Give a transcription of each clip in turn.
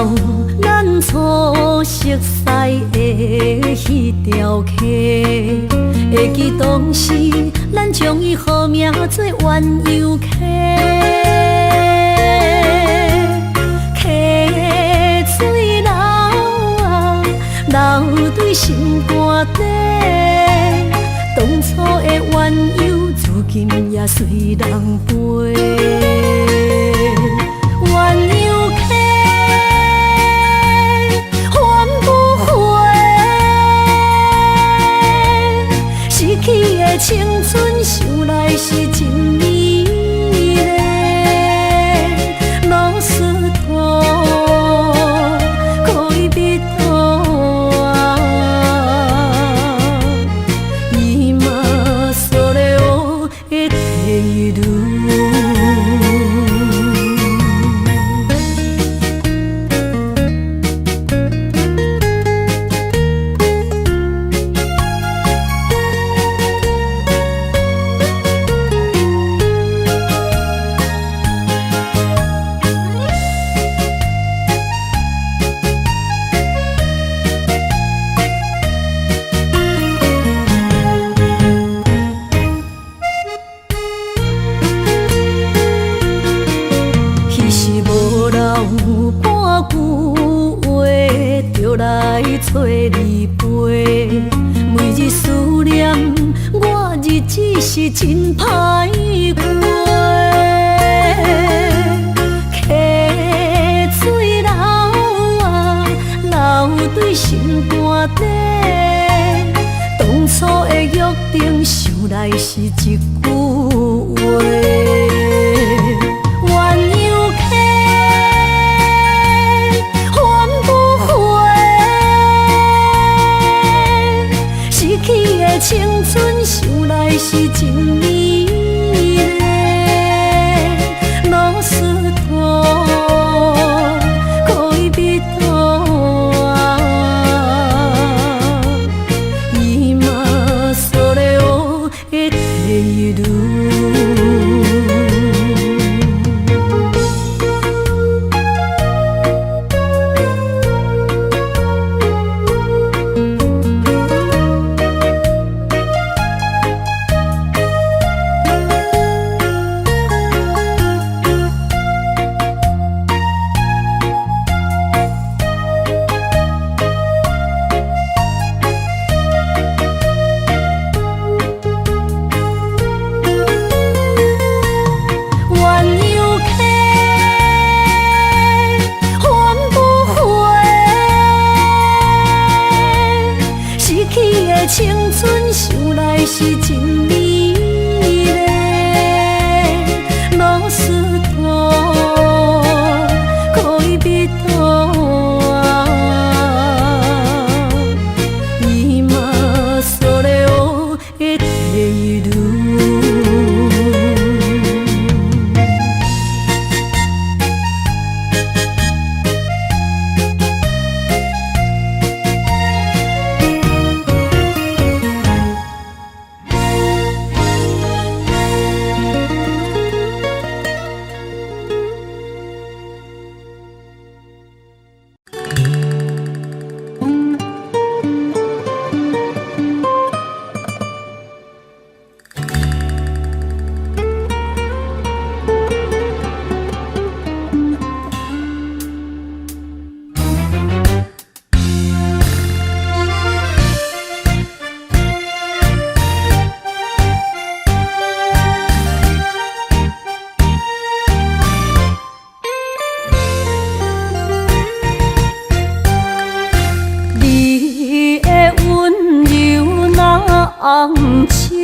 到咱初熟悉的迄条溪，会记当时咱将伊号名做鸳鸯溪。溪水流啊，流对心肝底。当初的鸳鸯，如今也随人飞。鸳鸯溪，翻不回，逝去的青春，想来是真美丽。老师徒，可以彼途啊，伊嘛所了的地路。来找你陪，每日思念，我日子是真歹过。溪水流啊，流对心肝底。当初的约定，想来是一句话。青春想来是真美丽，老师徒，可以彼途啊，伊嘛所了的地路。青春想来是真美丽，老师徒，可以彼途啊，伊嘛所了的地路。红手，予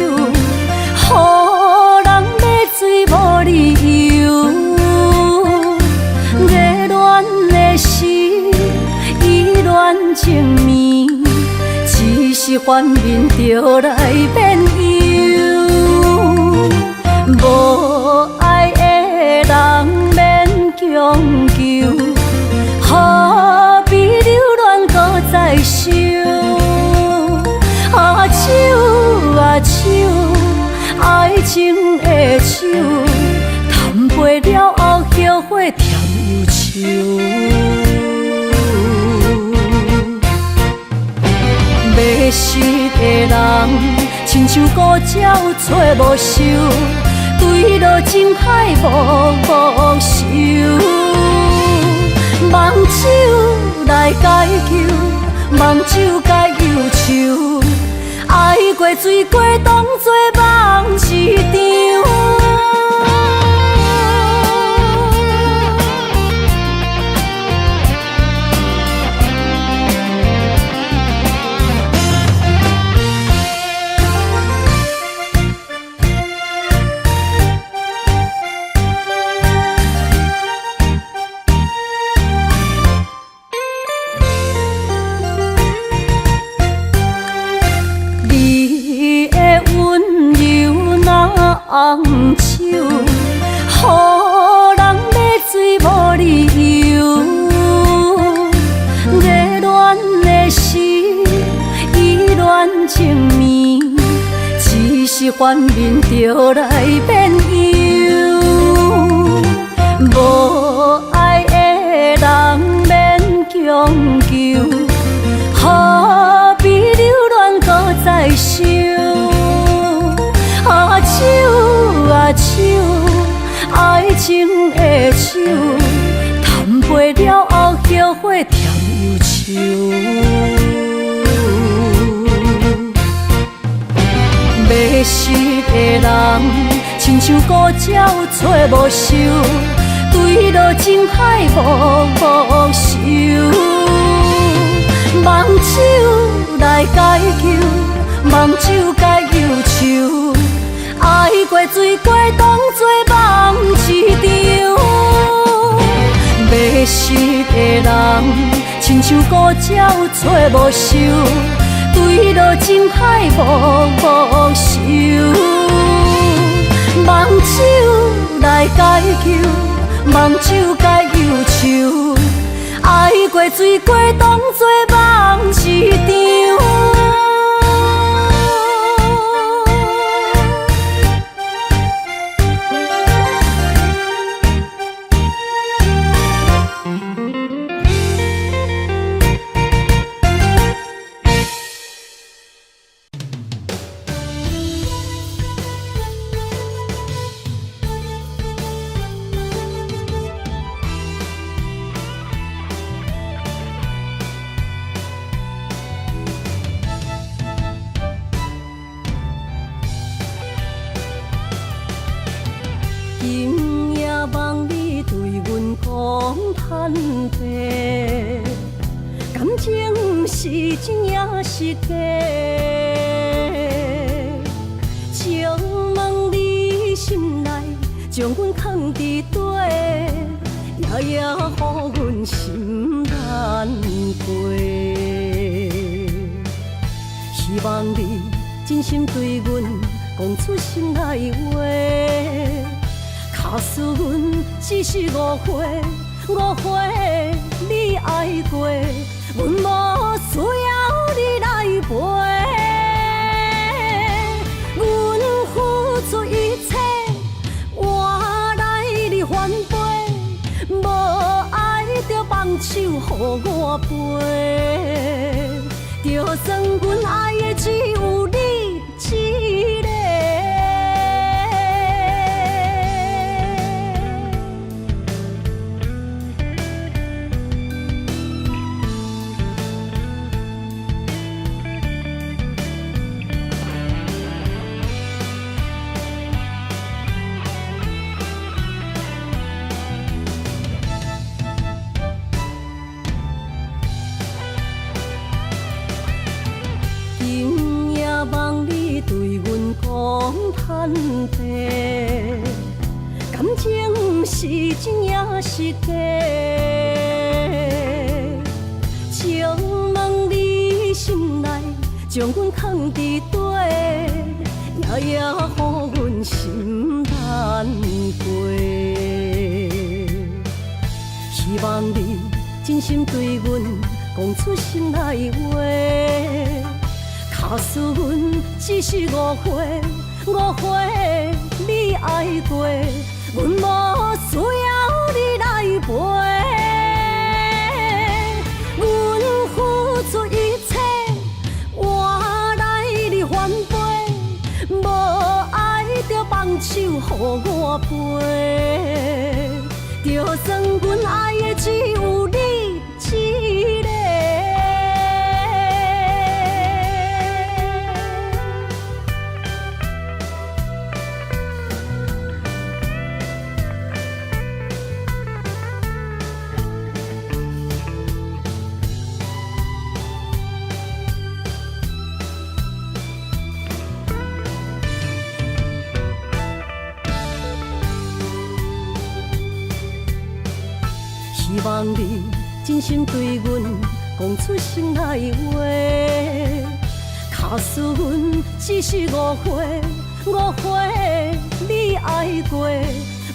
人买水无理由。热恋的时，依恋情绵，只是反面就来变忧。无爱的人免强求，何必留恋搁再想？手啊手，爱情的手，谈袂了后后悔甜又愁。失的人，亲像孤鸟找无收，坠落情海无收。梦酒来解救，梦酒解忧愁，爱过醉过当作梦一场。红手，予人买醉无理由。热恋的时，依恋情绵，只是幻面就来变忧。无爱的人免强求，何必留恋搁再想？手啊手，爱情的手，谈袂了后后悔甜忧愁。迷失的人，亲像孤鸟找无收，坠落情海无收。梦酒来解救，梦酒解忧愁。爱过醉过当作梦一场，迷失的人，亲像孤鸟找无收，坠落情海无收。梦酒来解救，梦酒解忧愁，爱过醉过当作梦一场。今夜梦你对阮讲坦白，感情是真也是假？请问你心内将阮藏伫底，夜夜予阮心难过。希望你真心对阮讲出心内话。假使阮只是误会，误会你爱过，阮无需要你来陪。阮付出一切，换来你反背，无爱就放手予我飞。就算阮爱的只有你一个。梦你对阮讲坦白，感情是真也是假？请问你心内将阮藏伫底，夜夜予阮心难过。希望你真心对阮讲出心内话。假使阮只是误会，误会你爱过，阮无需要你来陪。阮付出一切，换希望你真心对阮讲出心内话。假使阮只是误会，你爱过，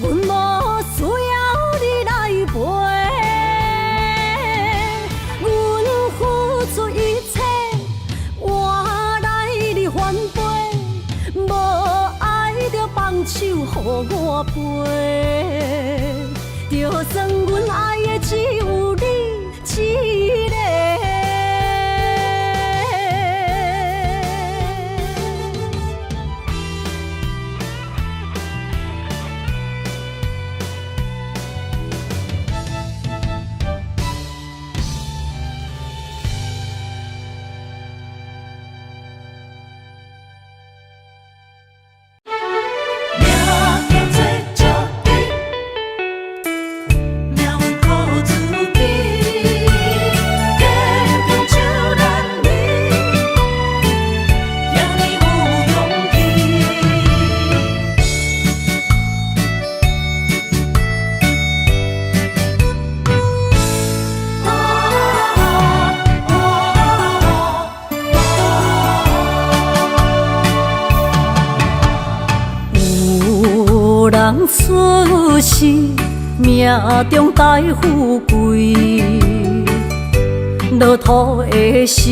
阮无需要你来陪。阮付出一切，换来你反背，无爱就放手予我飞。就算阮爱的只有你一个。人出世，命中带富贵，落土的时，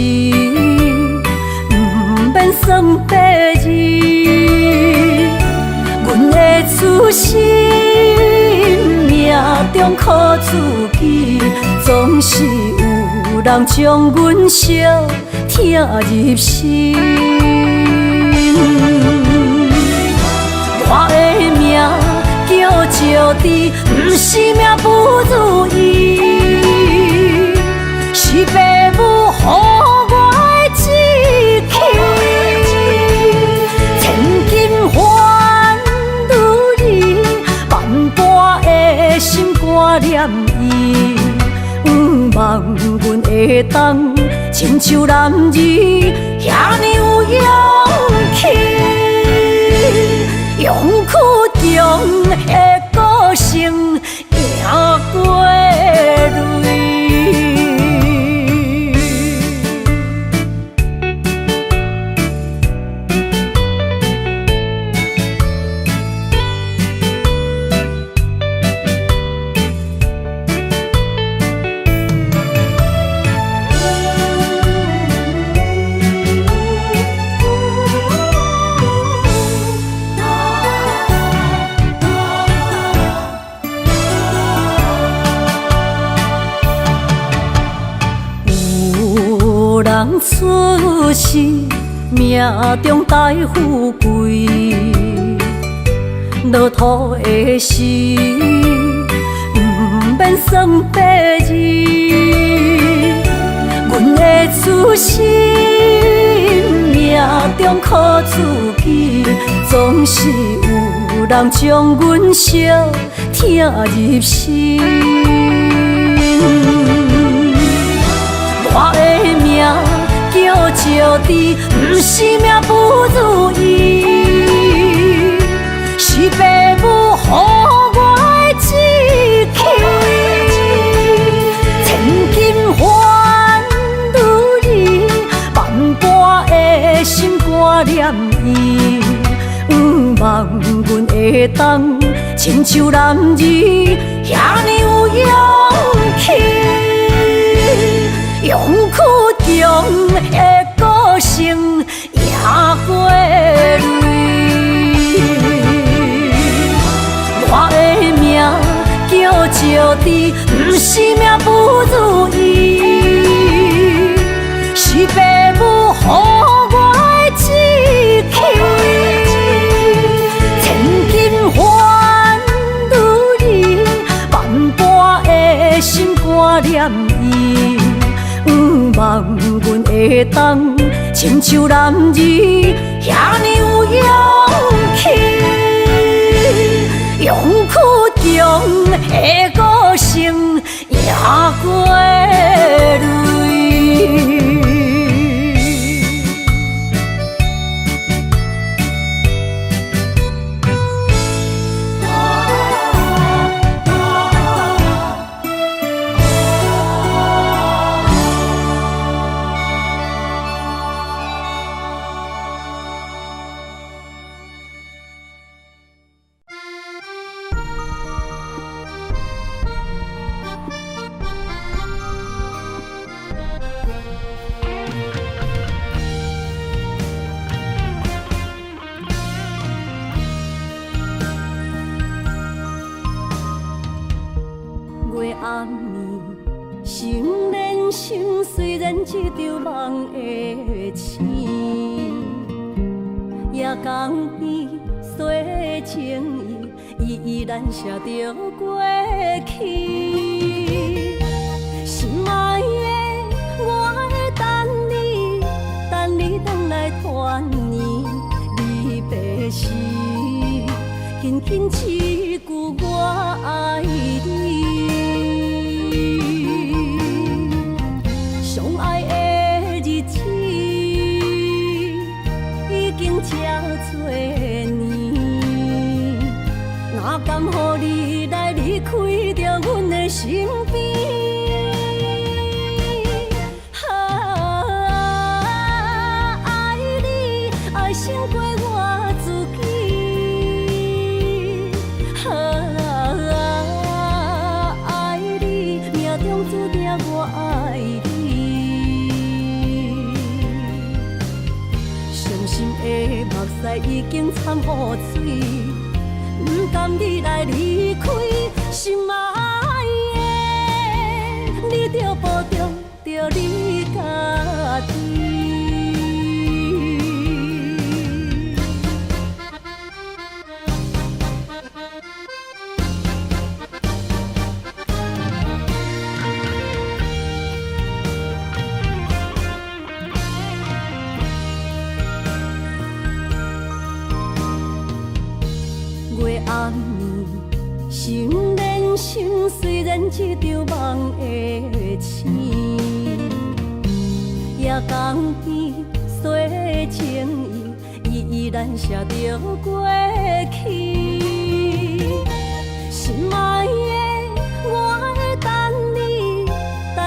不免算白字。阮的出身，命中靠自己，总是有人将阮惜疼入心。我的命叫石滴，不是命不如意，是父母予我的志气。千金换如意，万般的心肝念伊，望阮会当亲像男儿遐尼有勇气。勇气中的个性赢过泪。人出世，命中带富贵，落土的时，不免算白字。阮的出身，命中靠自己，总是有人将阮惜疼入心。我的命叫石滴，不是命不如意，是父母予我的志气。千金换如意，万般的心肝念伊，望阮会当亲像男儿遐尼有勇气。勇气中的个性赢过泪。我的命叫石滴，不是命不如意，是父母予我的志气。千金换如意，万般的心肝念伊。望阮会当亲像男儿遐尼有勇气，勇气中的个性赢过泪。心连心，虽然一场梦的醒，夜江边洗情意，依然写着过去。心爱的，我会等你回来团圆。离别时，轻轻一句我爱你。相爱的日子已经这多年，哪甘乎你来离开着阮的身边？爱你爱胜过我自己，爱你命中注定我爱你。的目屎已经掺污水，不甘你来离开，心爱的，你着保重着你家己。月暗暝，心连心，虽然一场梦的醒，夜江边洗情意，依然写着过去。心爱的，我会等你回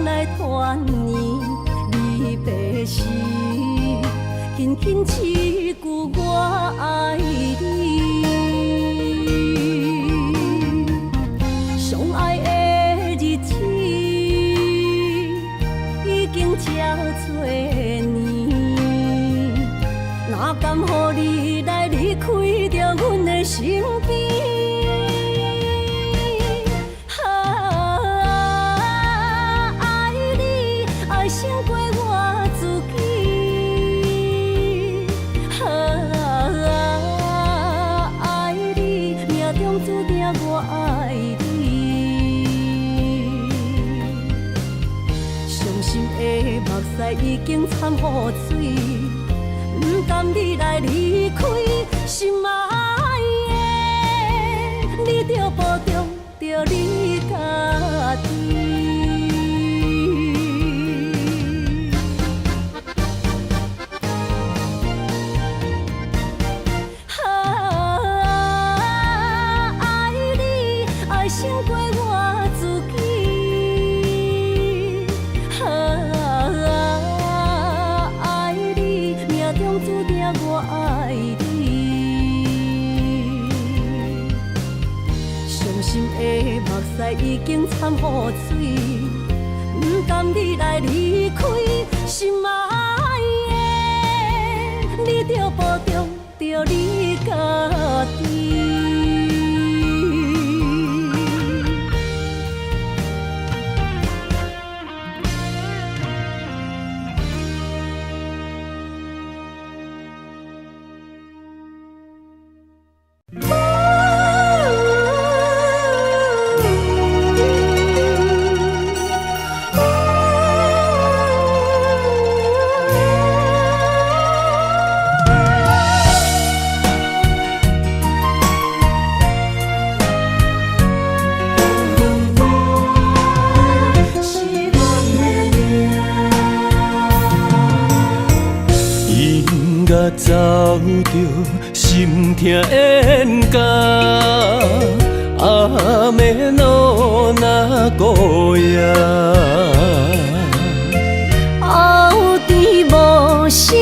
来团圆。离别时，轻轻一句我爱你。相爱的日子已经这多年，哪甘乎你来离开着阮的身边？爱你爱胜过我自己，爱你命中注定我爱你。的目屎已经掺污水，不甘你来离开，心爱的，你着保重着你家己。爱你爱胜过我自己。注定我爱你，伤心的目屎已经掺污水，不甘你来离开，心爱的，你着保重着你家己。走着心痛冤家，暗暝路若孤夜，后甜无声，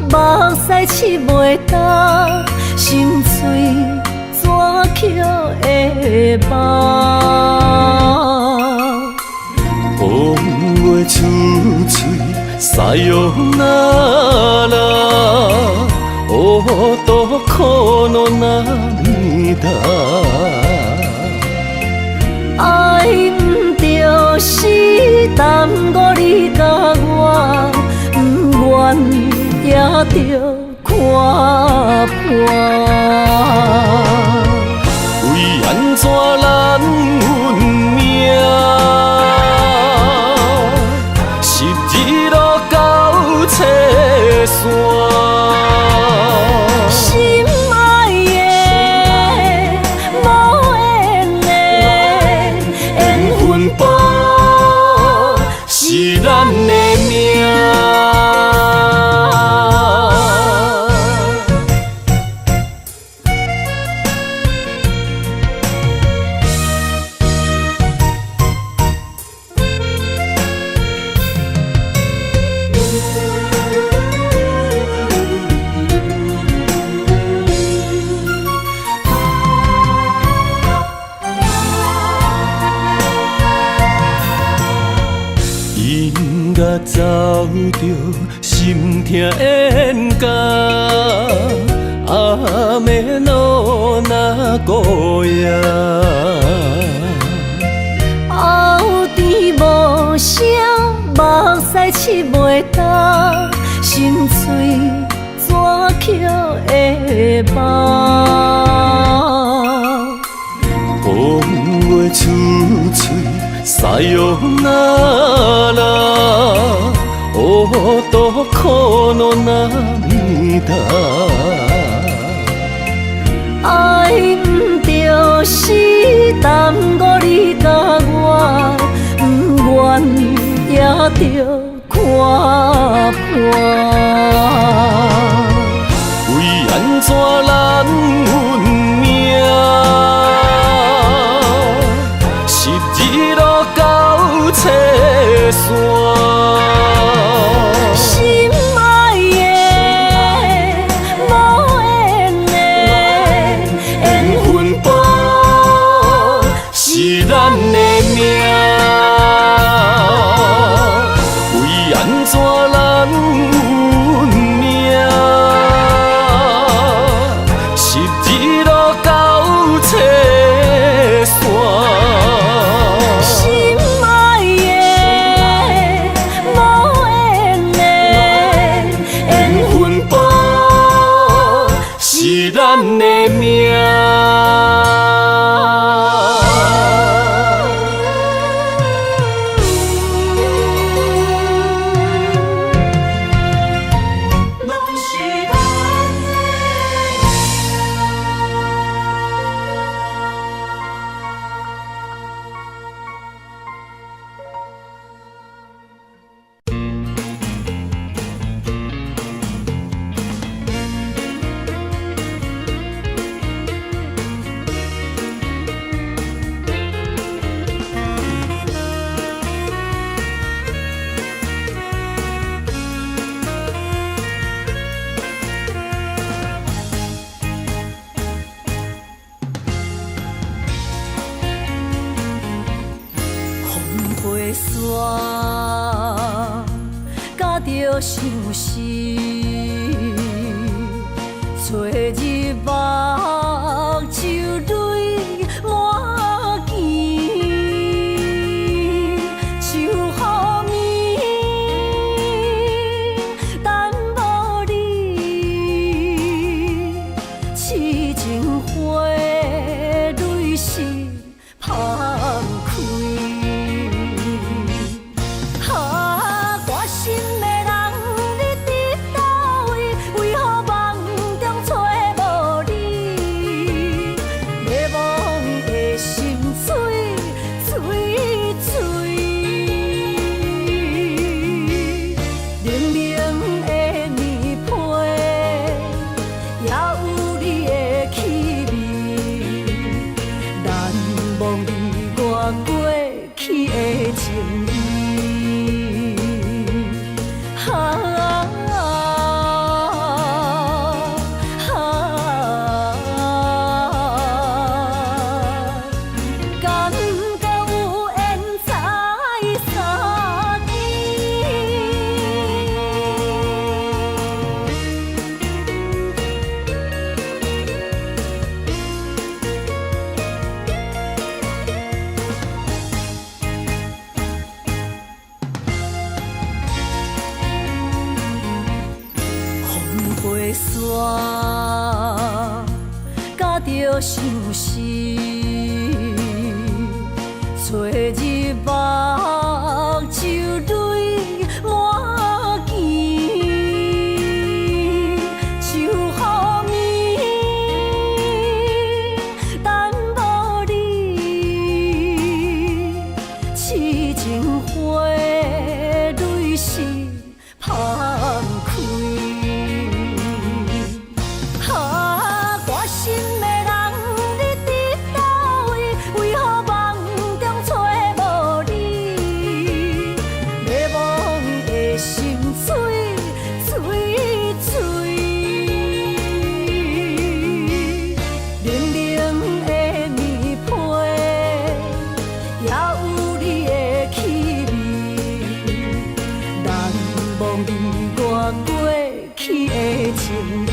目屎拭袂干，心碎怎捡会放？风话出嘴，塞翁那拉。多苦恼那么大，爱不着心，也着看破。为安怎咱运命，是日落到车线。心爱的，无缘的，缘分簿是咱的命。音乐走着心痛演歌，暗暝路若孤夜。后甜无声，目屎拭袂干，心碎怎捡会放？风话出嘴，沙哟那拉，乌多苦恼那面大。爱毋着是耽误你甲我，不愿也着看破。为安怎咱运命，是日落到车线。心爱的，无缘的，缘分簿是咱的命，为安怎咱运命，是日落到车线。心爱的，无缘的，缘分簿是咱的命。飞沙，甲着相思，找日目就泪满肩，就予命等无你，痴情花蕊是芳开。甲着相思，找日目睭泪满肩，就乎眠，等无你，痴情花蕊是芳开。我心的人，你伫倒位？为何梦中找无你？迷惘的心碎碎碎，冷冷的棉被，也有你的气味，难忘你我过去的情意。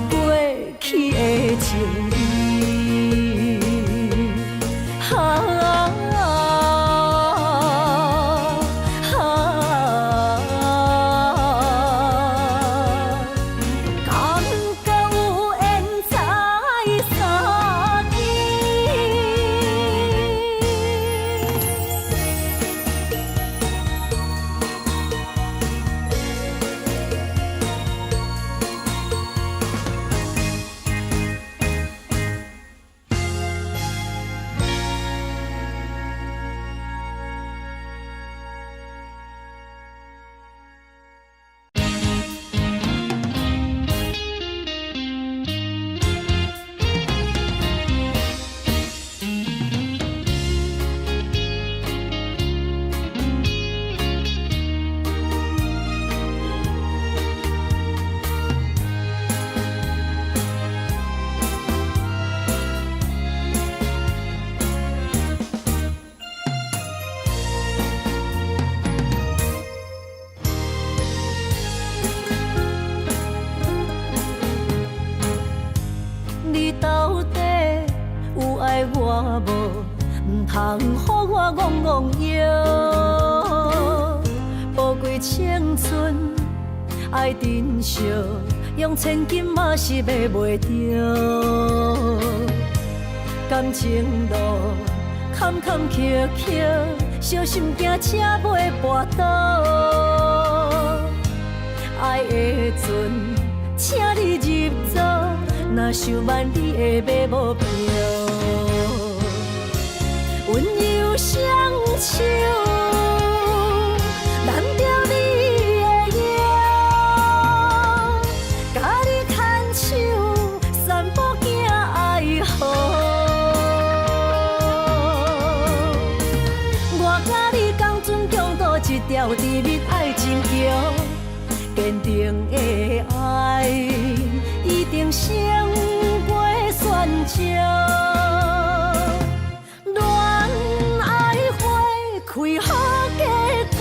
过去的情意，感觉有缘才相见。你到底有爱我无？唔通予我戆戆摇。宝贵青春爱珍惜，用千金嘛是买袂着。感情路坎坎坷坷，小心惊车袂跋倒。爱的阵，请你入座。若想挽你的马目标，温柔双手揽着你的腰，甲你牵手散步行爱河。我甲你共船共渡一条甜蜜爱情桥，坚定的爱一定胜过选择。恋爱花开好结果，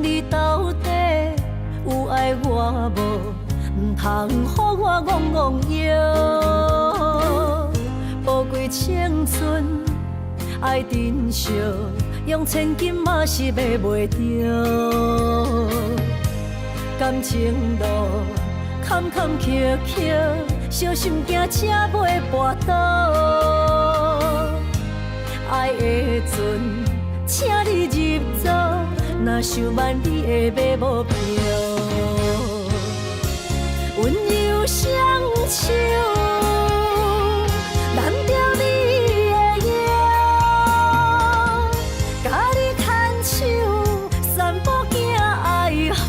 你到底有爱我无？唔通予我戆戆摇。宝贵青春爱珍惜，用千金嘛是买袂着。感情路坎坎坷坷，小心惊车袂跋倒。爱的船，请你入座，若想万里会买无票。温柔双手，揽着你的腰，甲你牵手，散步行爱河。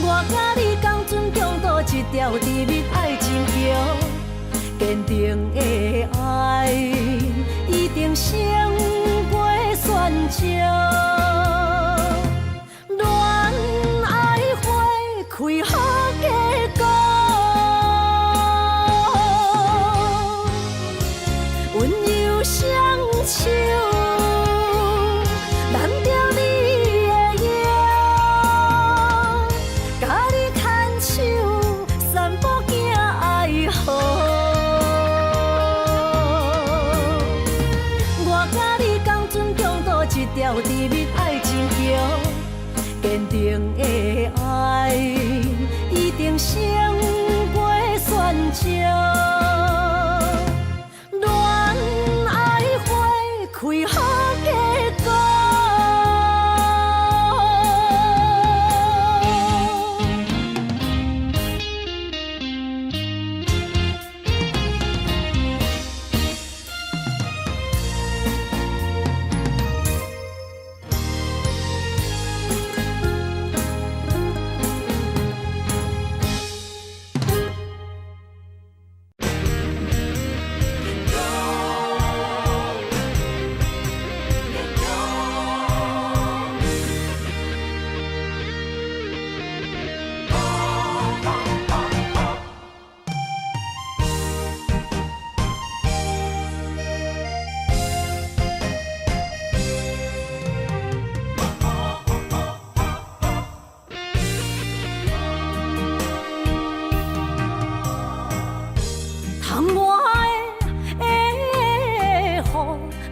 我甲你共船共渡一条甜蜜爱情桥。坚定的爱，一定胜过选择。恋爱花开好结果，温柔双手，揽着你的腰，甲你牵手，散步行爱河。一条甜蜜爱情桥，坚定的爱，一定胜过选择。恋爱花开好结果。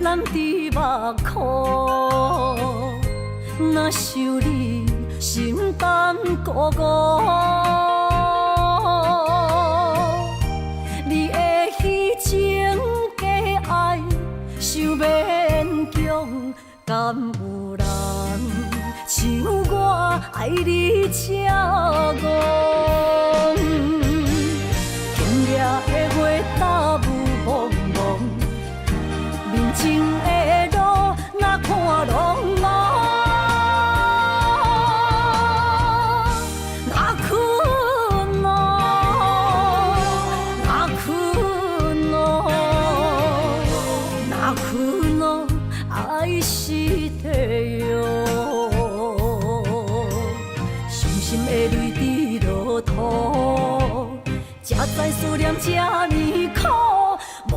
难伫目眶，若想你心胆孤孤。你的虚情假爱，想勉强，敢有人像我爱你这戆？今夜的月打雾蒙蒙。面前的路，哪看拢无，哪困咯，哪困咯，哪困咯，爱是地哟。伤心的泪滴落土，才知思念这呢苦，无。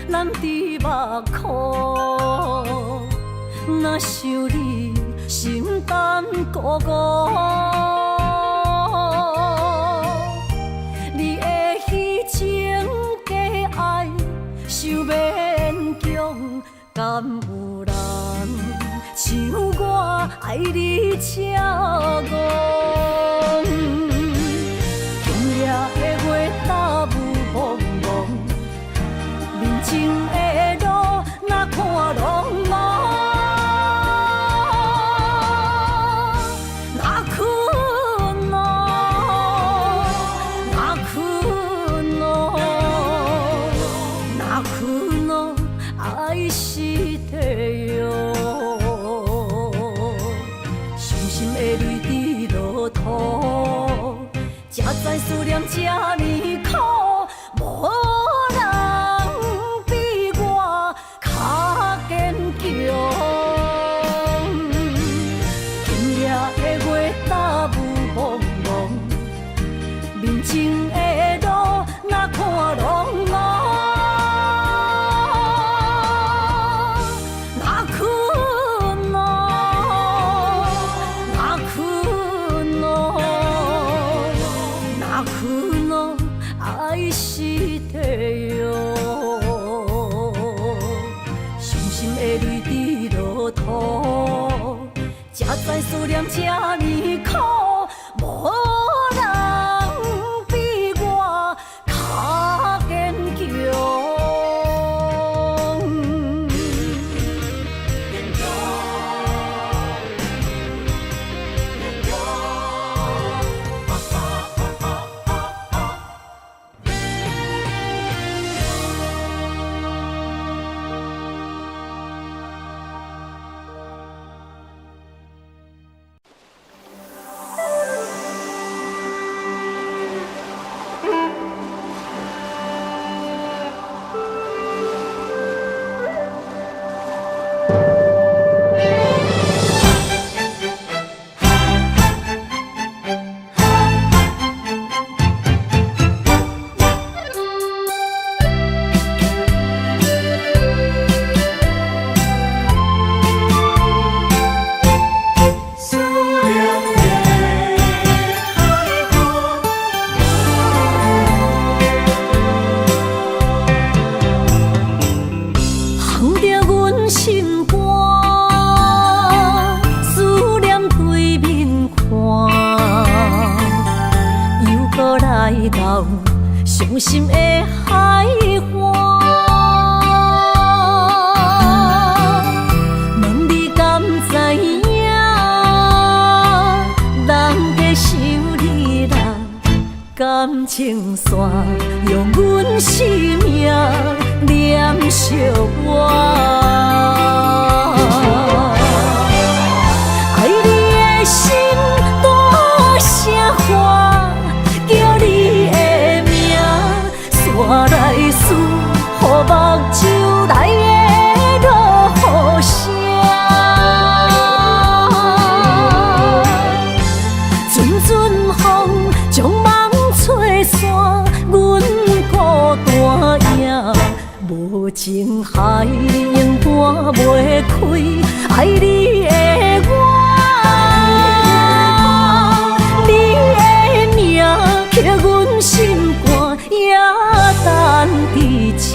难伫目眶，若想你心胆孤孤。你的虚情假爱，想勉强，敢有人像我爱你这戆？今夜的月打雾蒙蒙。面前的路，哪看拢无，哪困咯，哪困咯，哪困咯，爱是地。实体哟，伤心的泪滴落土，才知思念这呢苦，无人比我较坚强。伤心的海岸，问你敢知影？人在想你啦，感情线用阮生命念惜我。爱你的心大声喊，叫你的名，山来思，予目睭内的落雨声。阵阵风将梦吹散，阮孤单影，无情海永断袂开，爱你的我。刻阮心肝，也等伫这。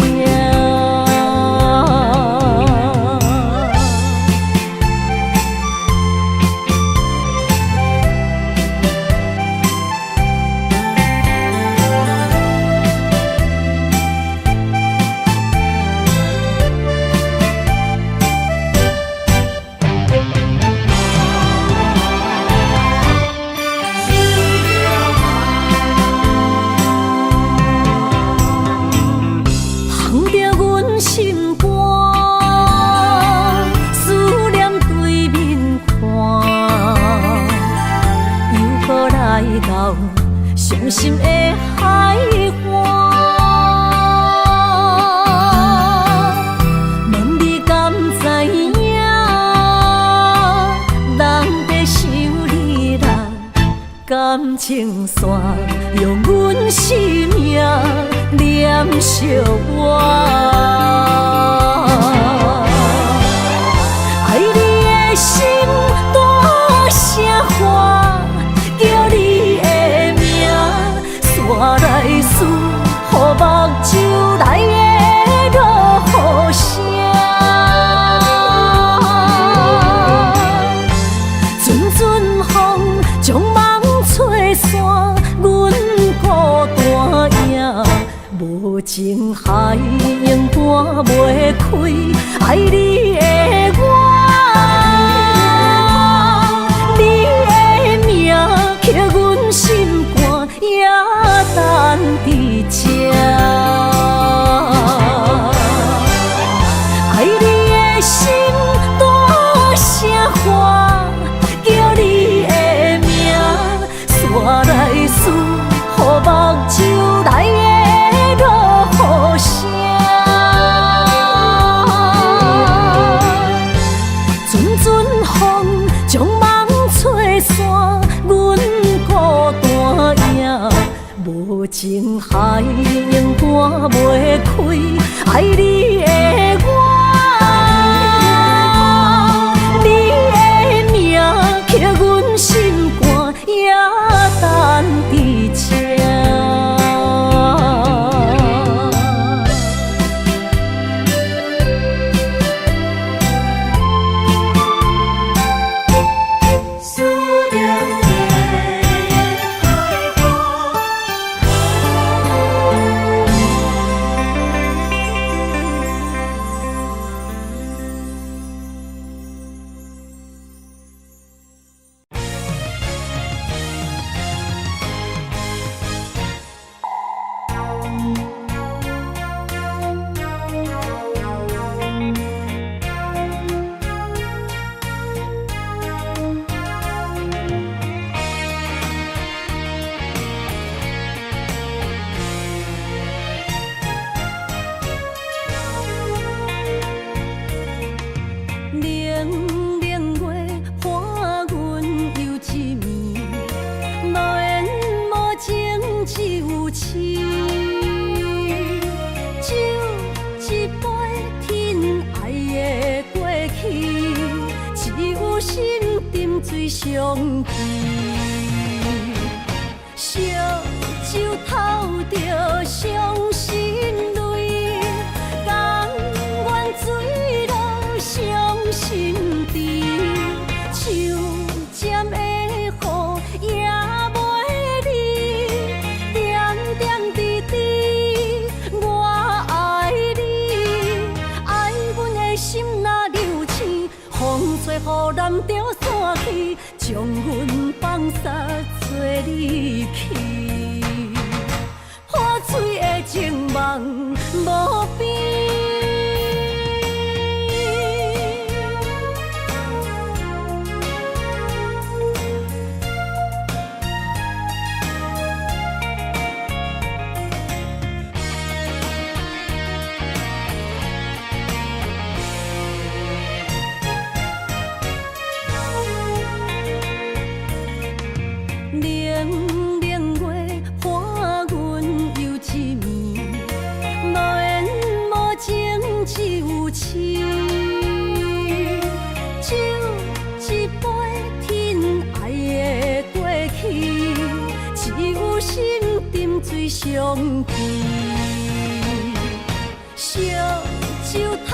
伤心的海岸，问你敢知影？人在想你啦，感情线用阮生命念惜我。爱你的心大声喊，叫你的名，山来思，予目睭内的落雨声。阵阵风将梦吹散，阮孤单影，无情海永断袂开，爱你的我。刻阮心肝，也等伫这。爱你的心大声喊，叫你的名，山来思，予目睭内的落雨声。阵阵风将梦吹散，阮孤单影，无情海永断袂开，爱你的我。你的名刻阮心肝，也等伫这。相见。烧酒偷着伤心泪，甘愿醉落伤心地。手尖的雨也袂离，点点滴滴我爱你，爱阮的心若流星，风吹雨淋着散去，将阮放撒做离去，破碎的情梦无边。冷冷月伴阮游一暝，无缘无情只有痴。酒一杯疼爱的过去，只有心沉醉相见。烧酒偷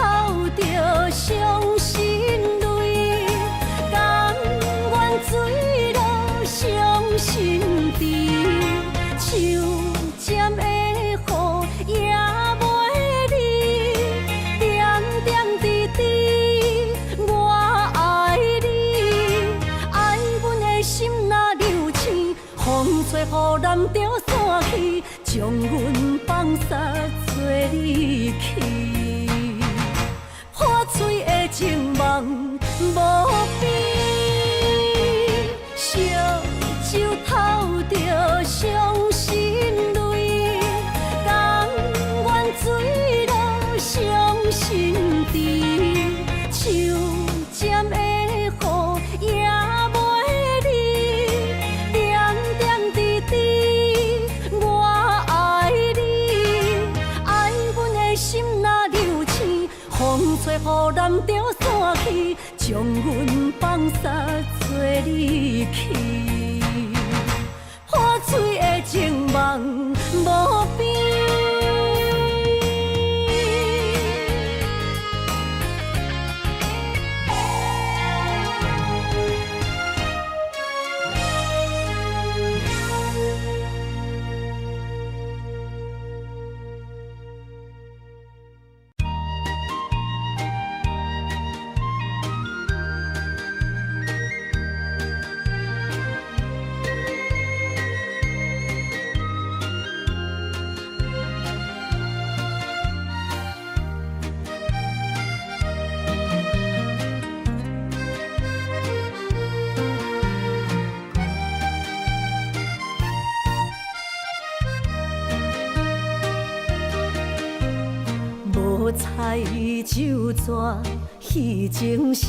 着伤心泪，甘愿醉落伤心地。手尖的雨也袂离，点点滴滴我爱你，爱阮的心若流星，风吹雨淋着散去，将阮放撒做离去，破碎的情梦无边。烧酒偷着伤心泪，甘愿醉落伤心地。手尖的雨也袂离，点点滴滴我爱你，爱阮的心若流星，风吹雨淋着散去，将阮放撒做离去，破碎的情梦无边。无彩酒泉，虚情是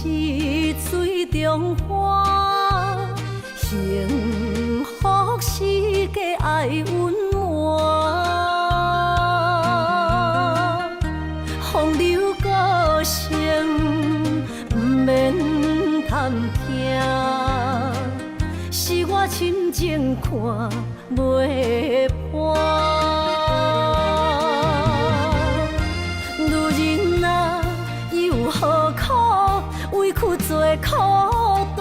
水中花。幸福是假爱温暖，风流歌声不免贪听，是我深情看袂破。何苦委屈做孤单？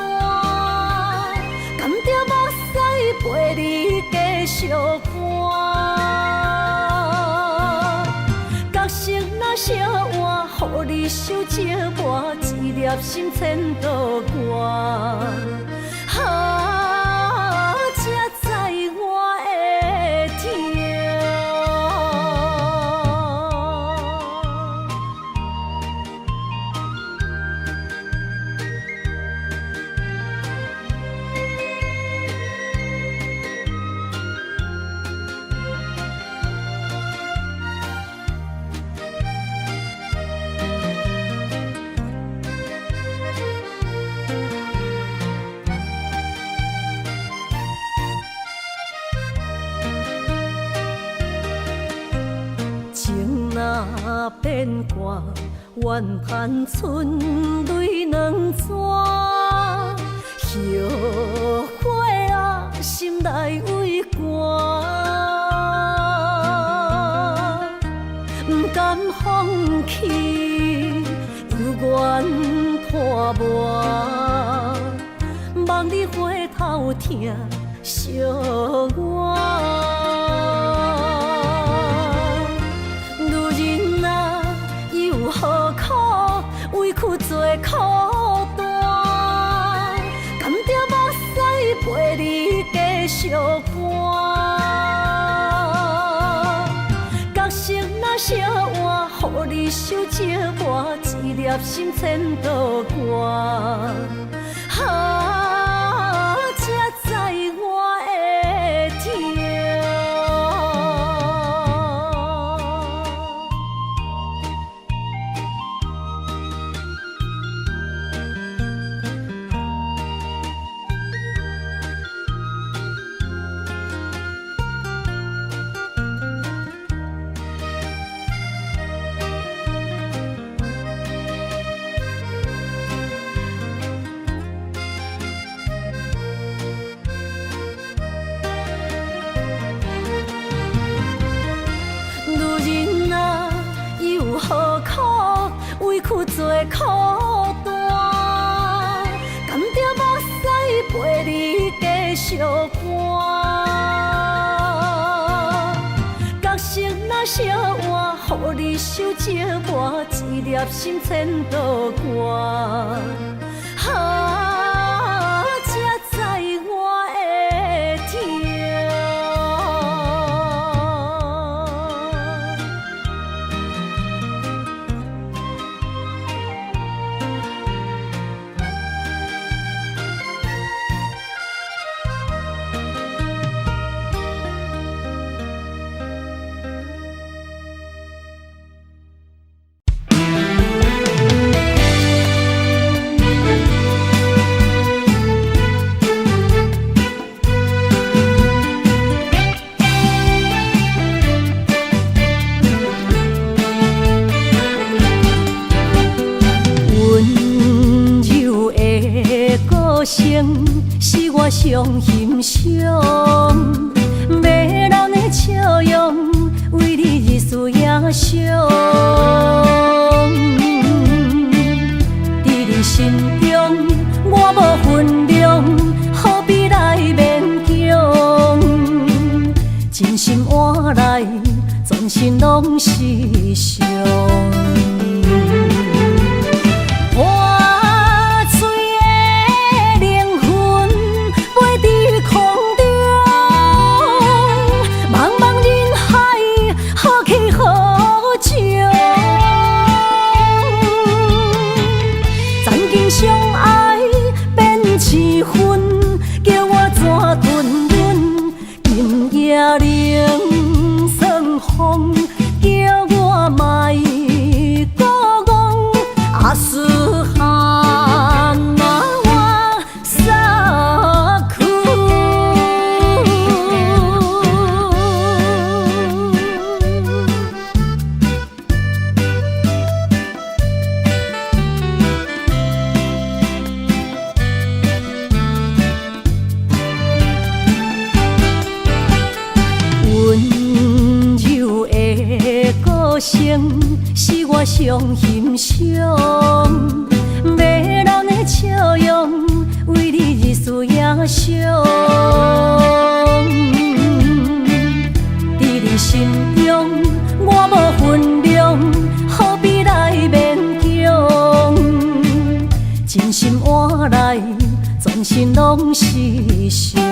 甘着目屎陪你继续寒。角色若烧换，予你受折磨，一粒心千度外。才知我的痛。若变卦，愿盼春泪两逝，烧火啊，心内为寒，不甘放弃，犹原破磨，望你回头听惜我。女人啊，又何苦委屈做苦担？甘着目屎陪你继续寒。角色若烧换，予你受折磨，一粒心千道寒。才知我的痛。何苦委屈做苦担？甘着目屎陪你继续寒。角色若烧换，予你受折磨，一粒心千道寒。才知我的痛。是我上欣赏，迷人的笑容，为你日思夜想。伫你心中，我无分量，何必来勉强？真心换来，全身拢是伤。冷霜风，叫我莫孤戇，阿斯汗那我撒苦。声是我上欣赏，迷人的笑容，为你日思夜想。伫你心中，我无分量，何必来勉强？真心换来，全身拢是伤。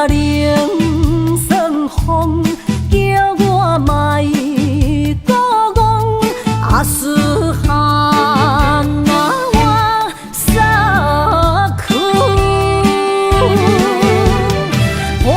冷霜风，叫我莫孤戇，阿斯汗那我撒苦。我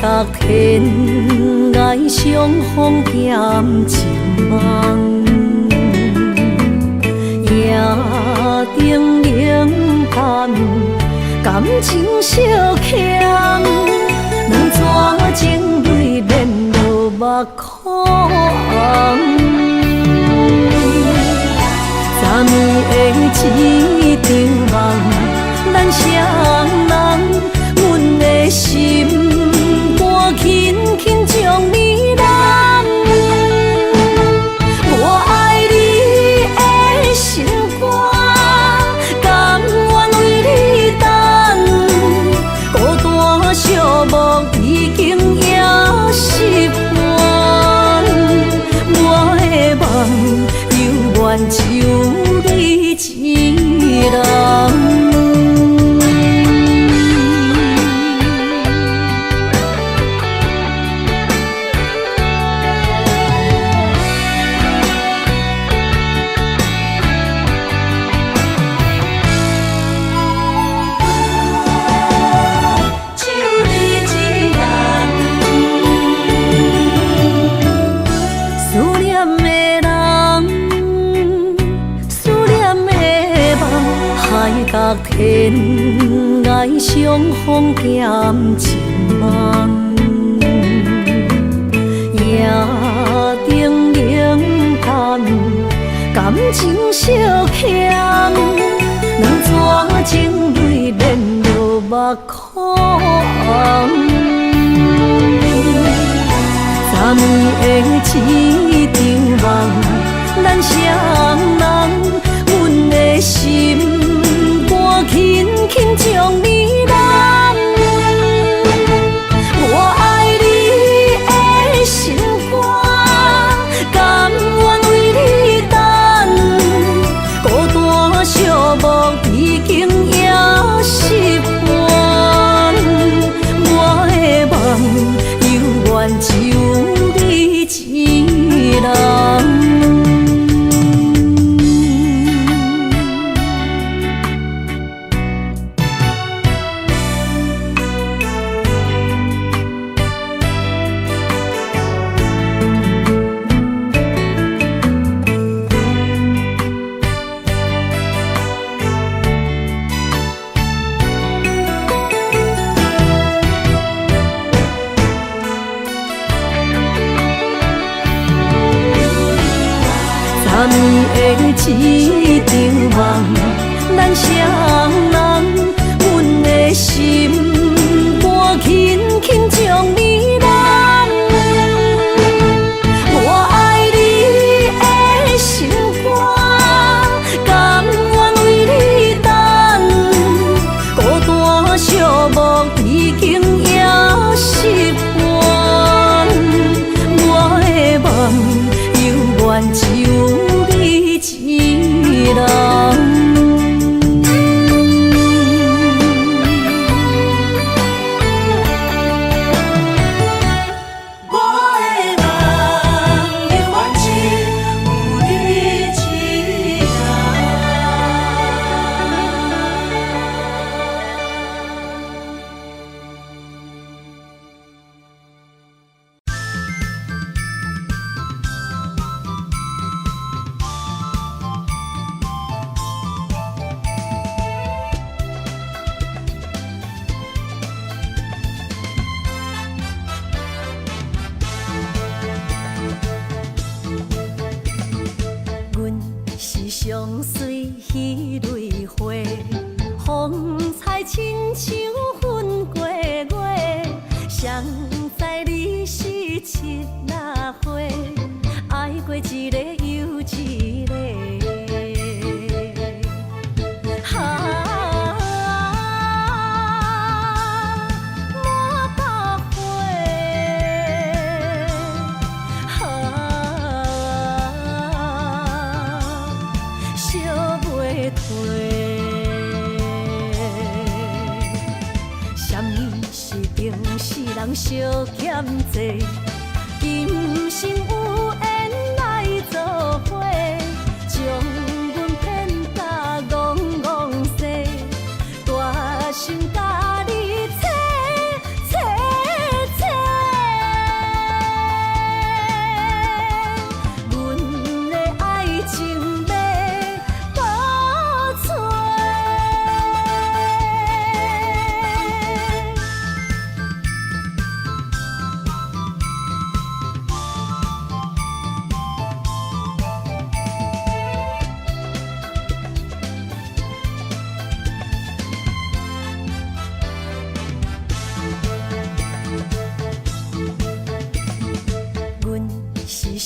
甲天涯相逢减情梦，夜定冷淡，感情小欠，两撮情泪连落目眶。昨暝的一场梦，咱双人，阮的心肝轻轻将你揽。我爱你的心肝，甘愿为你等。孤单寂寞已经也习惯，我的梦犹原只有你一人。甲天涯相逢减情梦，夜定冷淡，感情小欠，两撮情泪连落目眶。昨暝的一场梦，咱双人，阮的心肝轻轻将你揽。我爱你的心肝，甘愿为你等。孤单寂寞已经也习惯，我的梦犹原只有你一人。昨暝的一场梦，咱双人，阮的心肝轻轻将你揽。我爱你的心肝，甘愿为你等。孤单寂寞已经也习惯，我的梦犹原只有一人。相随彼蕊花，风采亲像云过月。谁知你是七那花，爱过一个又一个。人相欠债，今生有缘来作伙，将阮骗甲戆戆西，大心甲你切切切。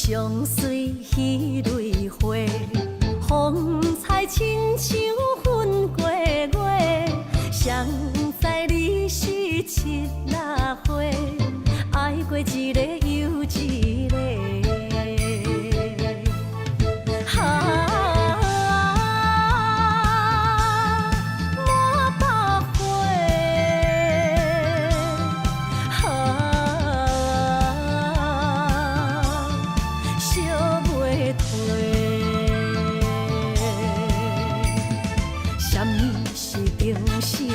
上水彼蕊花，风采亲像粉过月，谁知你是七若花，爱过一个又一个。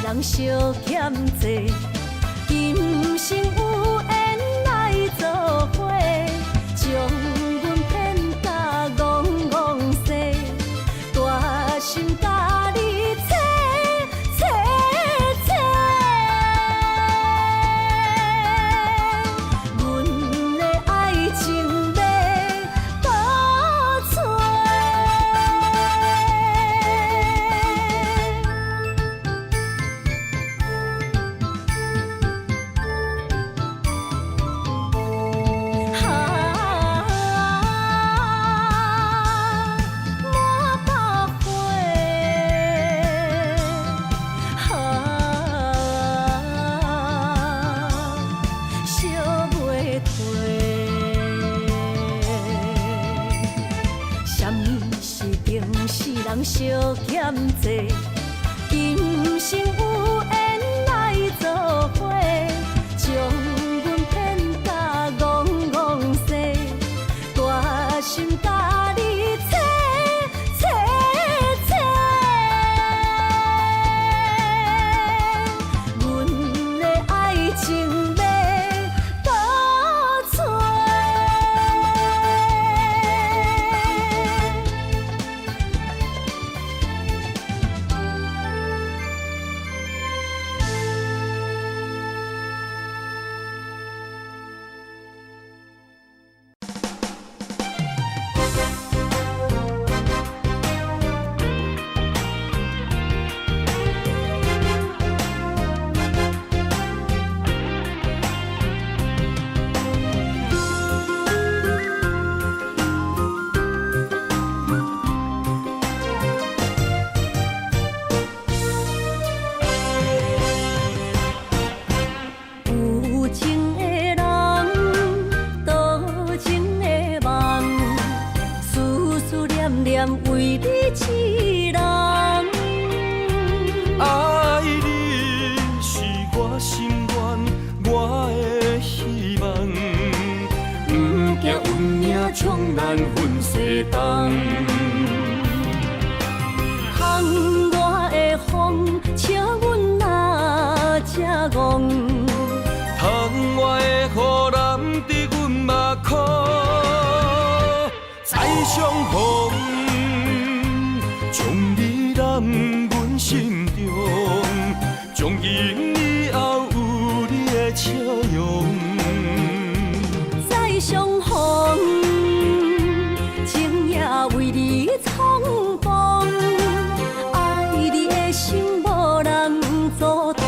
人相欠债，今生有缘来作伙，将阮骗甲戆戆西，大心甲你切切切，阮的爱情要倒找。人相欠债，今生有缘来作伙，将阮骗甲戆戆西，大心甲你切切切，阮的爱情要倒找。为你痴人，爱你是我心愿，我的希望。不惊运命冲咱分西东，窗外的风笑阮哪只戆，窗外的雨淋伫阮目眶，再相逢。将你揽阮心中，从今以后有你的笑容。再相逢，情也为你冲动，爱你的心无人阻挡。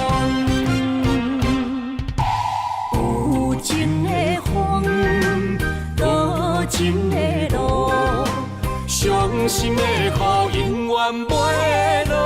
有情的风，多情的路。伤心的雨永远袂落。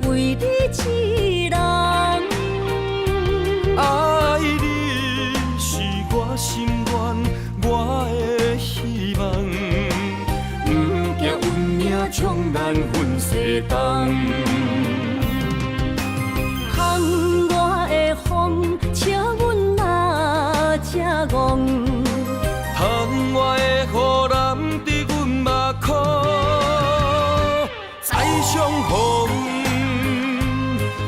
为你痴人，爱你是我心愿，我的希望。不惊运命冲咱分西东，窗外的风笑阮哪只戆，窗外的雨淋伫阮目眶，再相逢。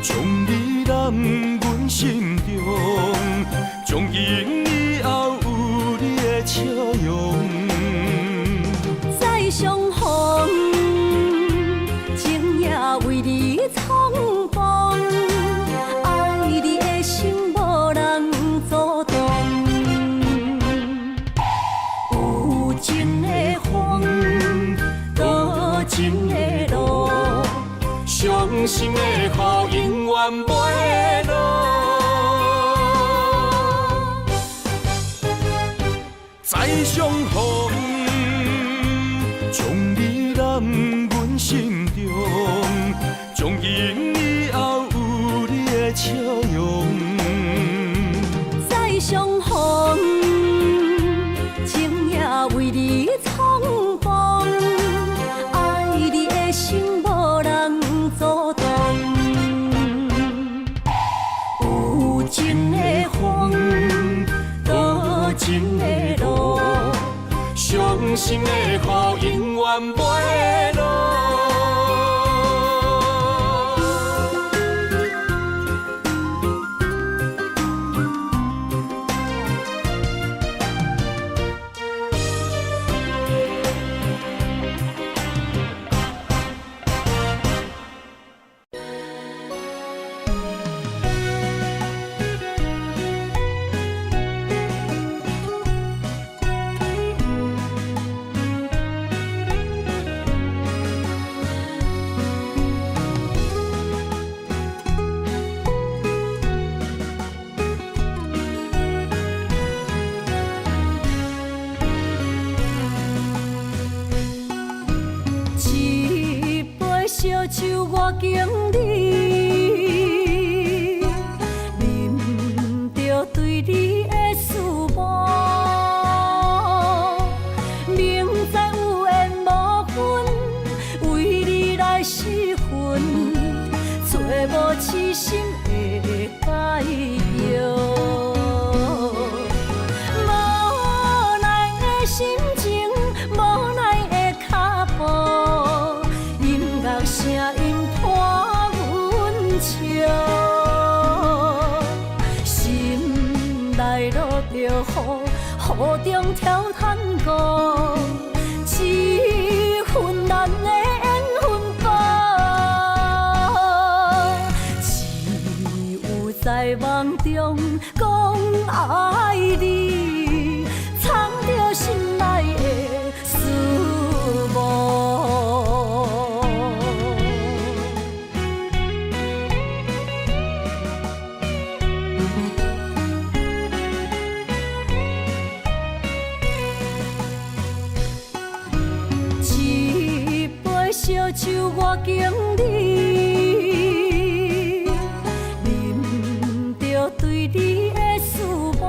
将你揽阮心中，从今以后有你的笑容，再相逢，情也为你冲动，爱你的心无人阻挡。有情的风，多情的路，伤心的雨永远袂落。再相逢，将你揽阮心中，从今以后有你的笑容。再相逢，情也为你冲动，爱你的心无人阻挡。有情的风，多情的路，伤心的雨永远袂落。烧酒我敬你，啉着对你的思慕，明知有缘无分，为你来失魂，找无痴心的解药。无奈的心情，无奈的脚步。声音伴阮笑，心内落着雨，雨中跳探戈，一份难的缘分报，只有在梦中讲爱你，藏着心内的思慕。烧酒我敬你，啉着对你的思慕，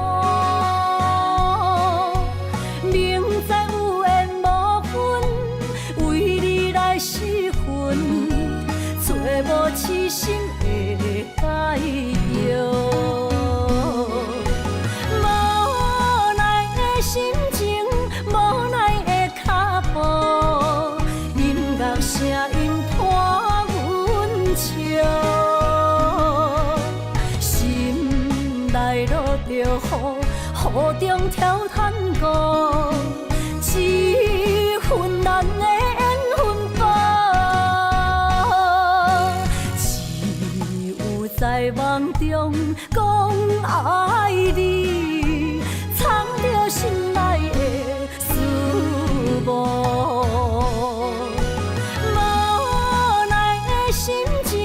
明知有缘无分，为你来失魂，找无痴心的解药。无奈的心情，无奈的脚步。声音伴阮笑，心内落着雨，雨中跳探戈，一份难的缘分报，只有在梦中讲爱你，藏着心内的思慕。心情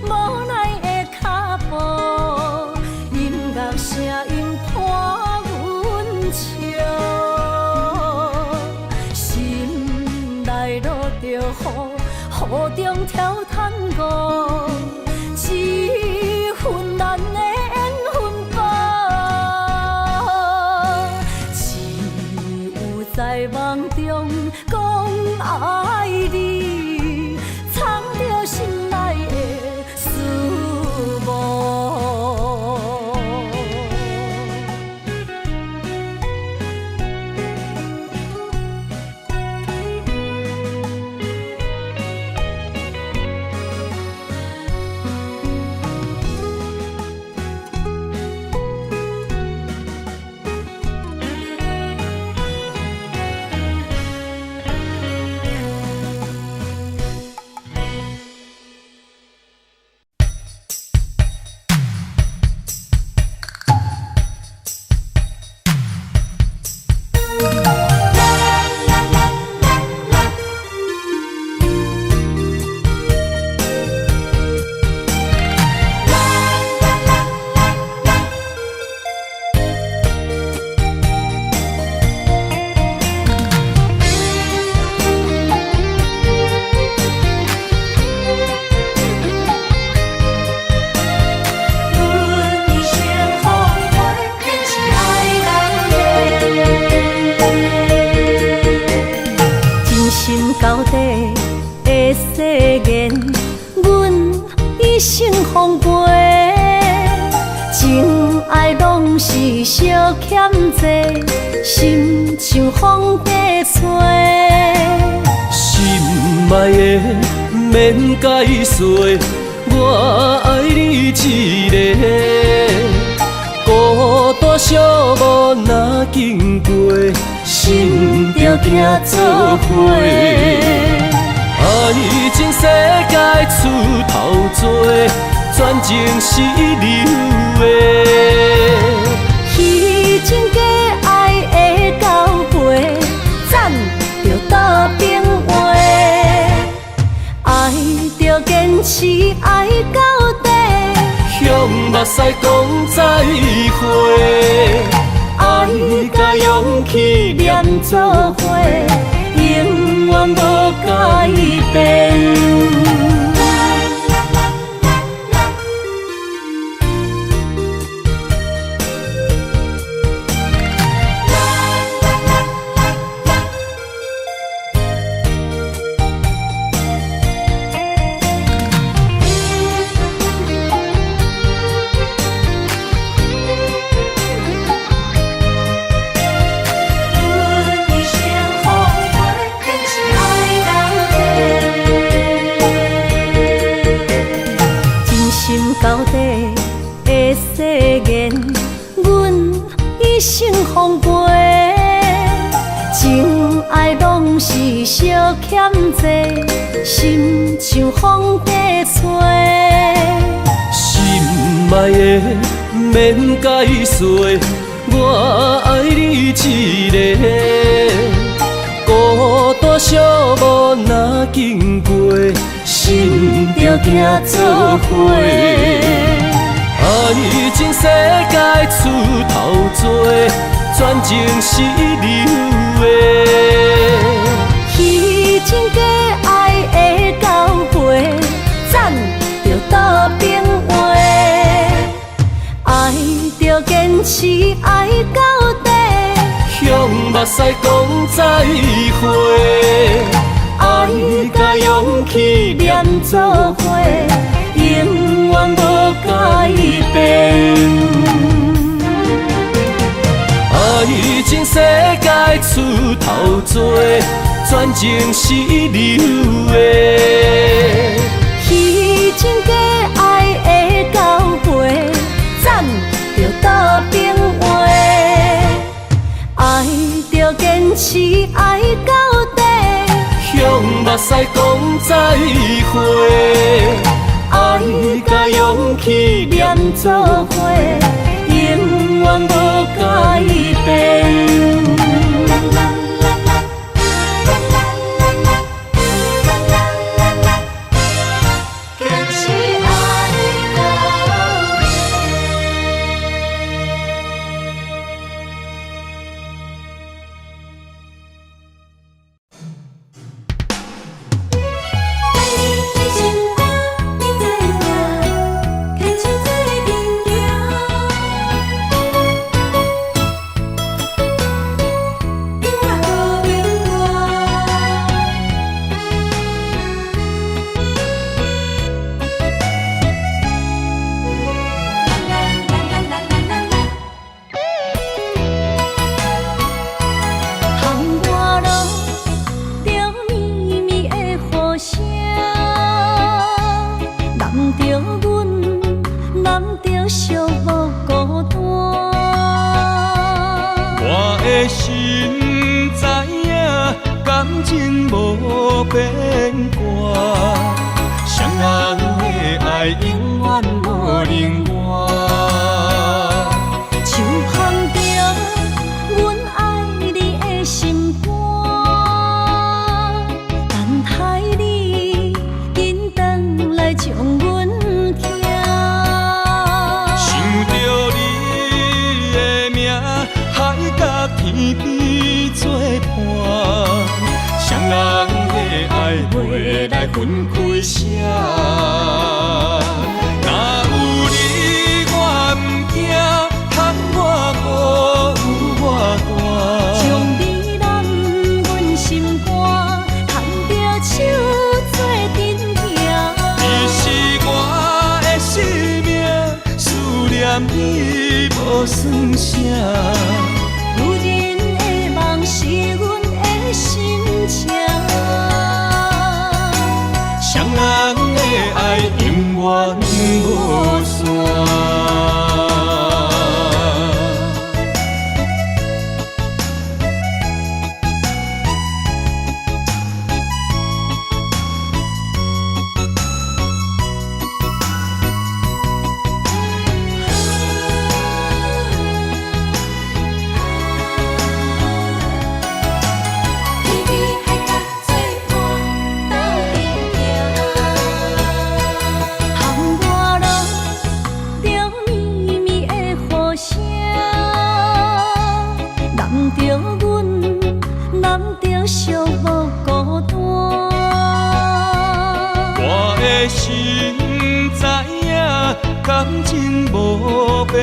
无奈的脚步，音乐声音伴阮笑，心内落着雨，雨中跳探戈，一份难的缘分报，只有在梦中讲爱你，藏着心内的思慕。誓言，阮一生奉陪。情爱拢是小欠债，心像风在吹。心爱的免解释，我爱你一个。孤单寂寞若经过，心着行做伙。爱情世界出头多，全情是流的。虚情假爱的交陪，赞着倒变话。爱着坚持，爱到底。向目屎讲再会，爱甲勇气念做伙，永远无改变。到底的誓言，阮一生奉陪。情爱拢是小欠债，心像风在吹。心爱的免解释，我爱你一个。孤单寂寞若经过，心着行做伙。爱情世界出头多，全情是流的。虚情假爱的交陪，赞着倒变话。爱着坚持，爱到底。向目屎讲再会，爱甲勇气念做伙，永远无改变。爱情世界出头多，全情是流的。虚情假爱的交陪，赞着倒变话。爱着坚持，爱到底。向目屎讲再会，爱甲勇气念做伙，永远无改变。情无变卦，双人的爱永远无冷漠。像放着阮爱你的心肝，等待你紧转来将阮听。想着你的名，海甲天边作伴。双人的爱袂来分开啥，若有你我毋惊，通我无有我大。将你揽阮心肝，牵着手做阵你无算啥。女人的梦是阮的心情，双人的爱永远无散。感情无变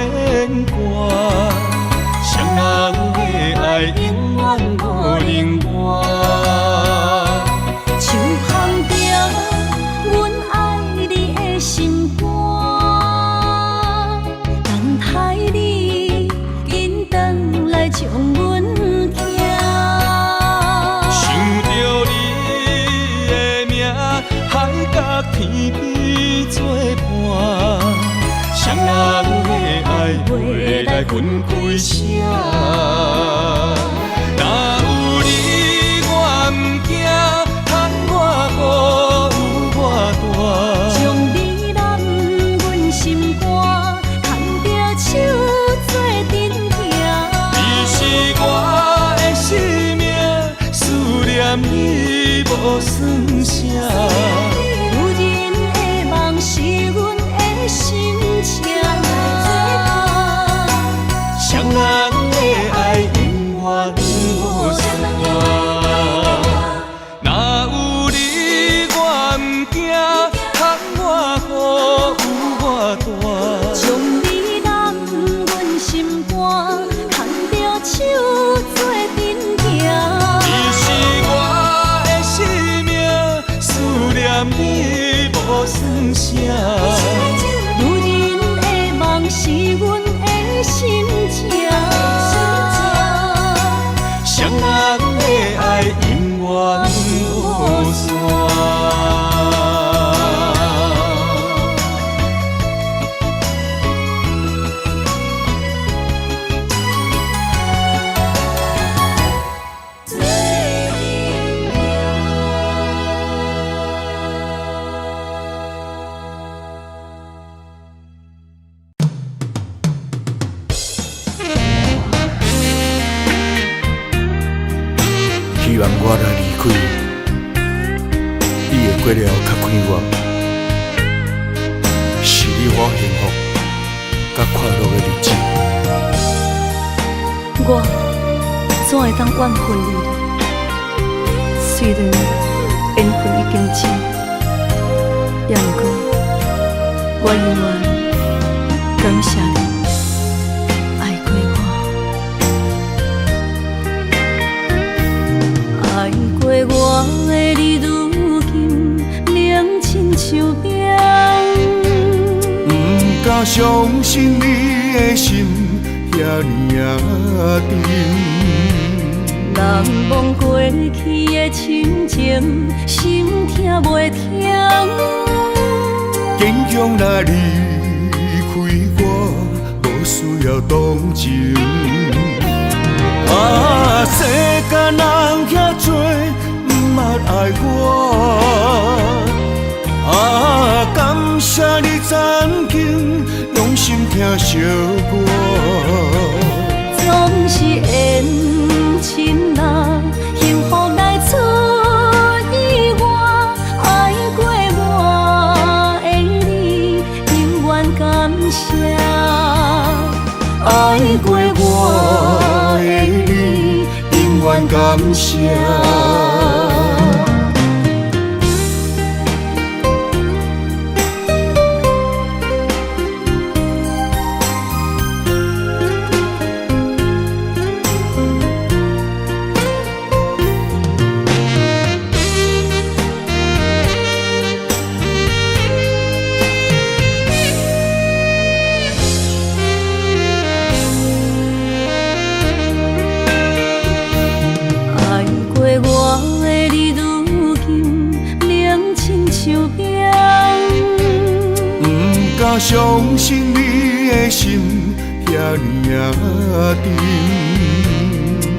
卦，双人的爱永远无冷漠。手捧着阮爱你的心肝，等待你紧转来将阮惊。想着你的名，海角天边作伴。双人的爱袂来分开声，若有你我毋惊，喊我孤有我大。将你揽阮心肝，牵着手做阵行。你是我的生命，思念你无算啥。女人的梦是阮的心情，双人的爱永远无散。若有你我毋惊，喊我孤有我大。将你揽阮心肝，牵着手做阵行。你是我的生命，思念你无算啥。女人的梦是阮的心情，双人的爱永远无散。希望我若离开，你会过了较快活，是你我幸福甲快乐的日子。我怎会当怨恨你呢？虽然缘分已经尽，也毋过我永远感谢你。爱过我的你，如今冷亲像冰。不敢相信你的心遐尔沉，人忘过去的亲情，心痛袂停。坚强若离开我，无需要同情。啊，世间人遐多，毋捌爱我。啊，感谢你曾经用心听小歌。总是缘深啊，幸福来出意外。爱过我的你，永远感谢。爱过我的你，永远感谢。我相信你的心遐尔沉。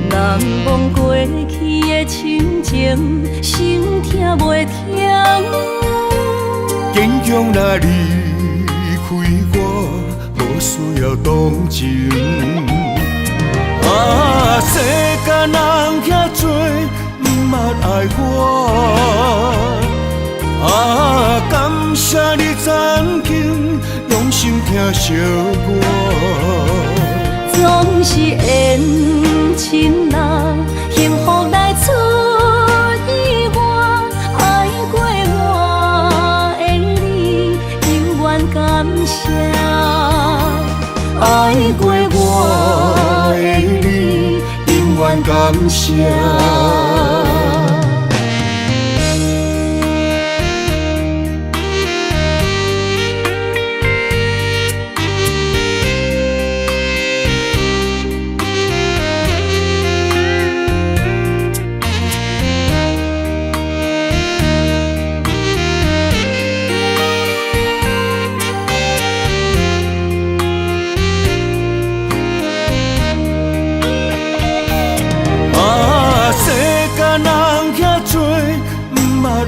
难忘过去的亲情，心痛袂停。坚强若离开我，无需要同情。啊，世间人遐多，毋捌爱我。啊，感谢你曾经用心疼惜我。总是缘亲人，幸福来出意外。爱过我的你，永远感谢。爱过我的你，永远感谢。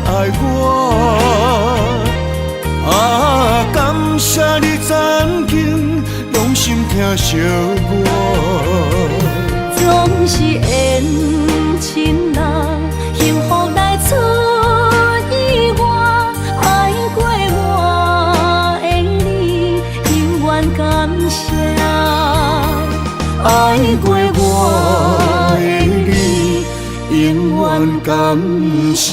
爱我啊，感谢你曾经用心疼惜我。总是缘亲人，幸福来出意外。爱过我的你，永远感谢。爱过我的你，永远感谢。